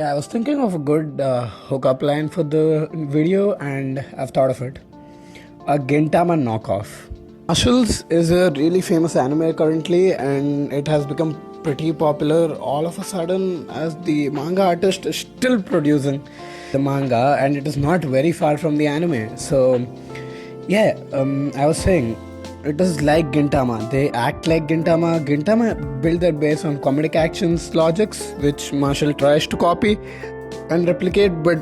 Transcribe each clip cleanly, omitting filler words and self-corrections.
Yeah, I was thinking of a good hookup line for the video and I've thought of it. A Gintama knockoff. Marshals is a really famous anime currently and it has become pretty popular all of a sudden as the manga artist is still producing the manga and it is not very far from the anime. So, yeah, I was saying it is like Gintama. They act like Gintama. Gintama build their base on comedic actions logics, which Marshall tries to copy and replicate. But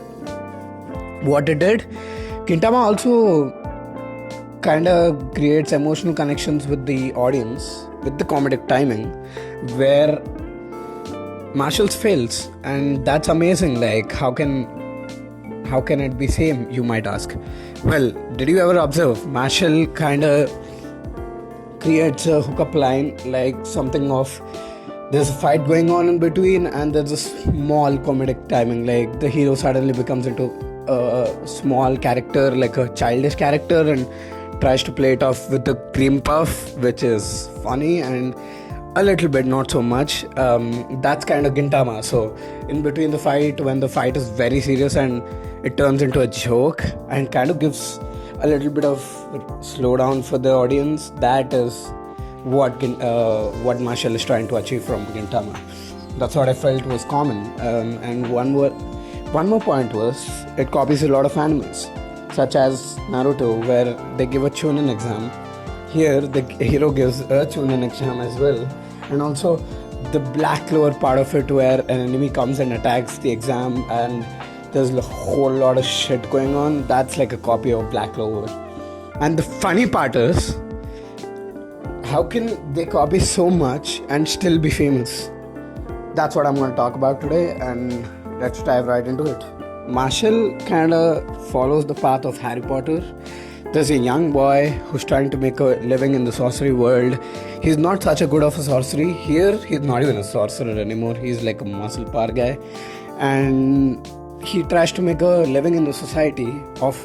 what it did, Gintama also kind of creates emotional connections with the audience with the comedic timing, where Marshall's fails, and that's amazing. Like, how can it be same? You might ask. Well, did you ever observe Marshall kind of creates a hookup line like something of there's a fight going on in between and there's a small comedic timing, like the hero suddenly becomes into a small character, like a childish character, and tries to play it off with the cream puff, which is funny and a little bit not so much. That's kind of Gintama. So in between the fight, when the fight is very serious and it turns into a joke and kind of gives a little bit of slowdown for the audience, that is what Marshall is trying to achieve from Gintama. That's what I felt was common. And one more point was it copies a lot of animes, such as Naruto, where they give a Chunin exam. Here, the hero gives a Chunin exam as well, and also the Black Clover part of it, where an enemy comes and attacks the exam, and there's a whole lot of shit going on. That's like a copy of Black Clover. And the funny part is, how can they copy so much and still be famous? That's what I'm going to talk about today, and let's dive right into it. Marshall kind of follows the path of Harry Potter. There's a young boy who's trying to make a living in the sorcery world. He's not such a good of a sorcery. Here, he's not even a sorcerer anymore. He's like a muscle power guy. And he tries to make a living in the society of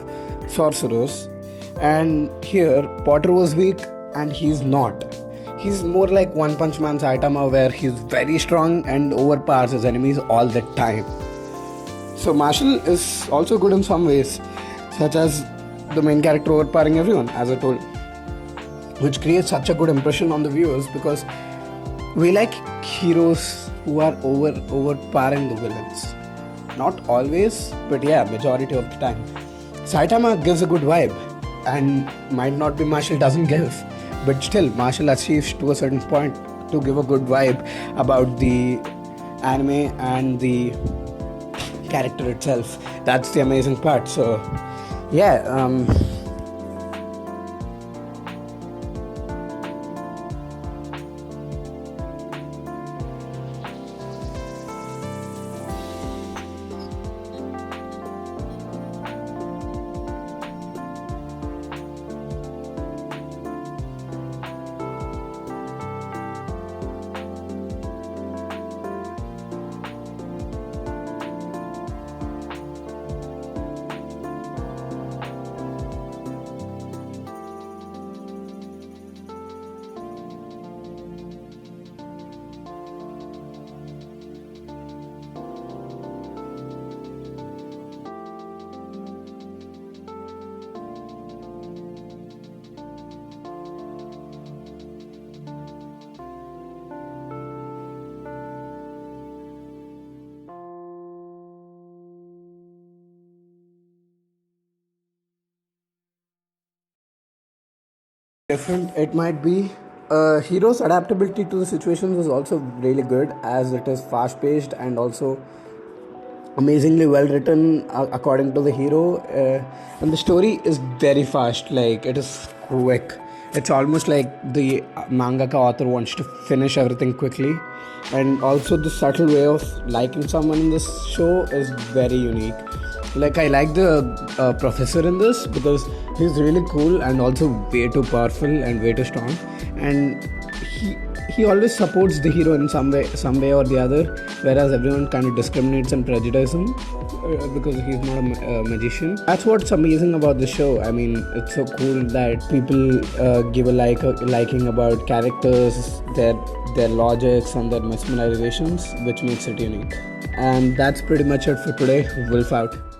sorcerers. And here, Potter was weak and he's not. He's more like One Punch Man Saitama, where he's very strong and overpowers his enemies all the time. So Marshall is also good in some ways, such as the main character overpowering everyone, as I told, which creates such a good impression on the viewers because we like heroes who are overpowering the villains. Not always, but yeah, majority of the time. Saitama gives a good vibe, and might not be Marshall doesn't give, but still Marshall achieves to a certain point to give a good vibe about the anime and the character itself. That's the amazing part. So yeah, different it might be. Hero's adaptability to the situations is also really good, as it is fast paced and also amazingly well written according to the hero, and the story is very fast, like it is quick. It's almost like the mangaka author wants to finish everything quickly, and also the subtle way of liking someone in this show is very unique. Like, I like the professor in this because he's really cool and also way too powerful and way too strong, and he always supports the hero in some way or the other, whereas everyone kind of discriminates and prejudices him because he's not a magician. That's what's amazing about the show. I mean, it's so cool that people give a liking about characters, their logics and their mesmerizations, which makes it unique. And that's pretty much it for today. Wolf out.